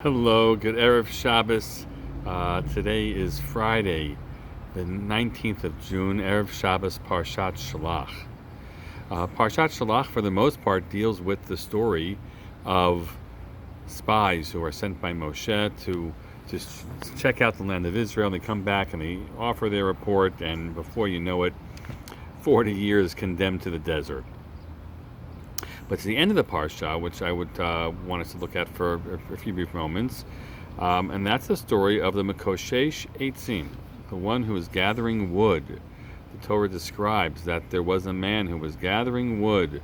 Hello, good Erev Shabbos. Today is Friday, the 19th of June, Erev Shabbos, Parshat Shalach. Parshat Shalach, for the most part, deals with the story of spies who are sent by Moshe to just check out the land of Israel. They come back and they offer their report, and before you know it, 40 years condemned to the desert. But to the end of the parsha, which I would want us to look at for a few brief moments, and that's the story of the Mekoshesh Eitzim, the one who is gathering wood. The Torah describes that there was a man who was gathering wood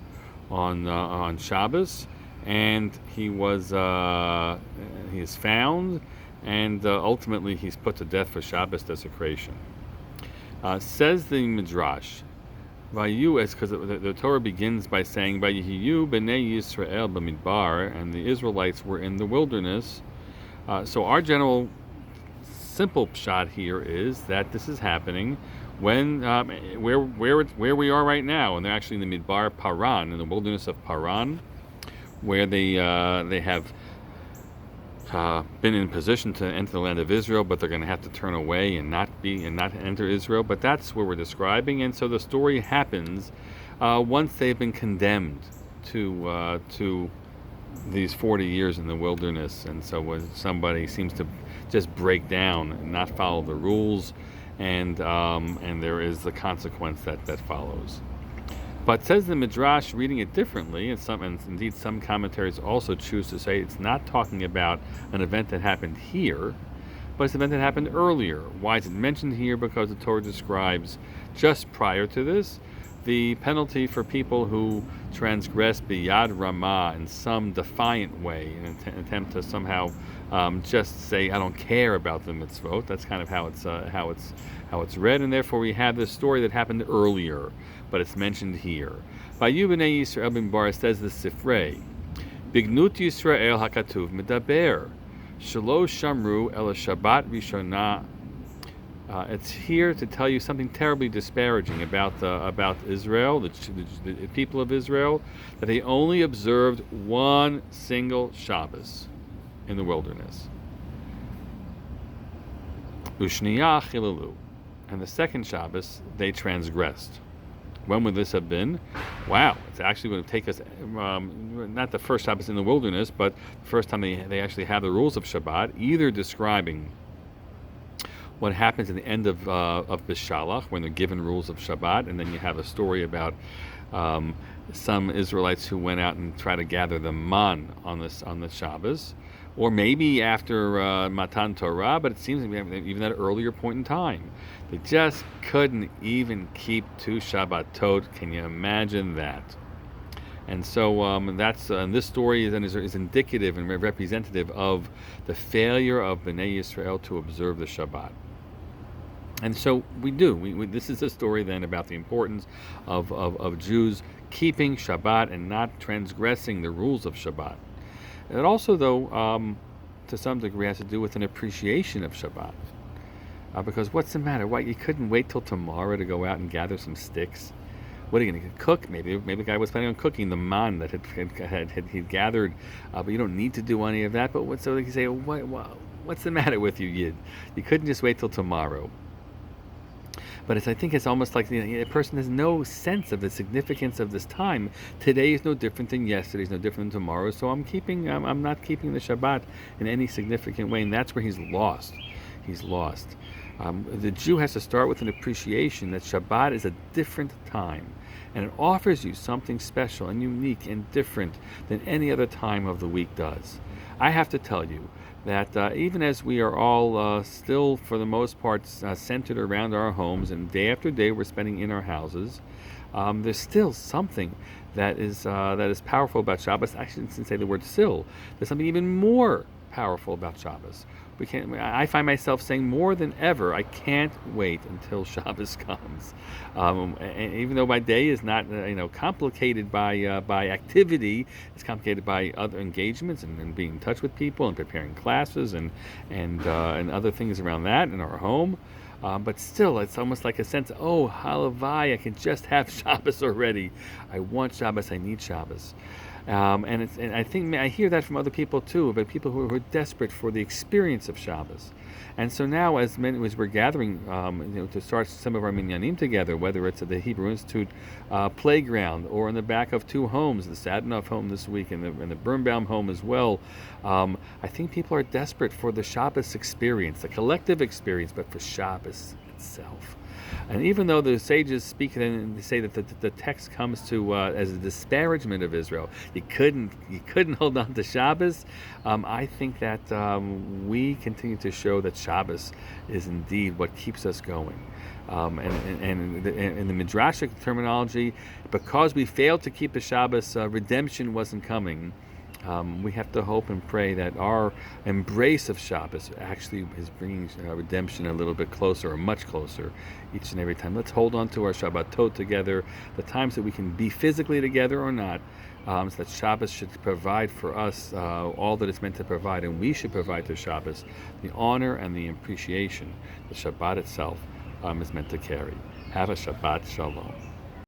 on Shabbos, and he is found, and ultimately he's put to death for Shabbos desecration. Says the Midrash. Because the Torah begins by saying, "Vayihiyu b'nei Yisrael b'midbar," and the Israelites were in the wilderness. So our general, simple shot here is that this is happening when where we are right now, and they're actually in the Midbar Paran, in the wilderness of Paran, where they have been in position to enter the land of Israel, but they're going to have to turn away and not enter Israel. But that's what we're describing, and so the story happens once they've been condemned to these 40 years in the wilderness. And so when somebody seems to just break down and not follow the rules, and there is the consequence that follows. But says the Midrash, reading it differently, and indeed some commentaries also choose to say it's not talking about an event that happened here, but it's an event that happened earlier. Why is it mentioned here? Because the Torah describes just prior to this the penalty for people who transgress biyad ramah in some defiant way, in an attempt to somehow just say, "I don't care about the mitzvot." That's kind of how it's read, and therefore we have this story that happened earlier, but it's mentioned here. Vayu b'nei Yisrael b'midbar, says the Sifrei, Bignut Yisrael hakatuv medaber, shelo shamru el Shabbat rishona. It's here to tell you something terribly disparaging about Israel, the people of Israel, that they only observed one single Shabbos in the wilderness. Ushniya chilalu, and the second Shabbos they transgressed. When would this have been? Wow, it's actually going to take us, not the first Shabbos in the wilderness, but the first time they actually have the rules of Shabbat, either describing what happens at the end of Bishalach, when they're given rules of Shabbat, and then you have a story about some Israelites who went out and tried to gather the man on the Shabbos, or maybe after Matan Torah, but it seems to be even at an earlier point in time. They just couldn't even keep two Shabbatot. Can you imagine that? And so that's this story is indicative and representative of the failure of Bnei Yisrael to observe the Shabbat. And so we do. This is a story then about the importance of Jews keeping Shabbat and not transgressing the rules of Shabbat. It also, though, to some degree, has to do with an appreciation of Shabbat. Because what's the matter? Why you couldn't wait till tomorrow to go out and gather some sticks? What are you going to cook? Maybe the guy was planning on cooking the man that he'd gathered, but you don't need to do any of that. But so they say, what's the matter with you, Yid? You couldn't just wait till tomorrow. But I think it's almost like a person has no sense of the significance of this time. Today is no different than yesterday, is no different than tomorrow. So I'm not keeping the Shabbat in any significant way, and that's where he's lost. He's lost. The Jew has to start with an appreciation that Shabbat is a different time, and it offers you something special and unique and different than any other time of the week does. I have to tell you that even as we are all still, for the most part, centered around our homes, and day after day we're spending in our houses, there's still something that is powerful about Shabbos. I shouldn't say the word still. There's something even more powerful about Shabbos. I find myself saying more than ever, I can't wait until Shabbos comes. And even though my day is not complicated by activity, it's complicated by other engagements and being in touch with people and preparing classes and other things around that in our home. But still, it's almost like a sense, halavai, I can just have Shabbos already. I want Shabbos, I need Shabbos. And I think I hear that from other people too, but people who are desperate for the experience of Shabbos. And so now, as we're gathering, to start some of our minyanim together, whether it's at the Hebrew Institute playground or in the back of two homes, the Sadanoff home this week and the Birnbaum home as well, I think people are desperate for the Shabbos experience, the collective experience, but for Shabbos itself. And even though the sages speak and they say that the text comes to as a disparagement of Israel, you couldn't hold on to Shabbos. I think that we continue to show that Shabbos is indeed what keeps us going. And in the midrashic terminology, because we failed to keep the Shabbos, redemption wasn't coming. We have to hope and pray that our embrace of Shabbos actually is bringing redemption a little bit closer, or much closer, each and every time. Let's hold on to our Shabbatot together, the times that we can be physically together or not, so that Shabbos should provide for us all that it's meant to provide, and we should provide to Shabbos the honor and the appreciation that Shabbat itself is meant to carry. Have a Shabbat Shalom.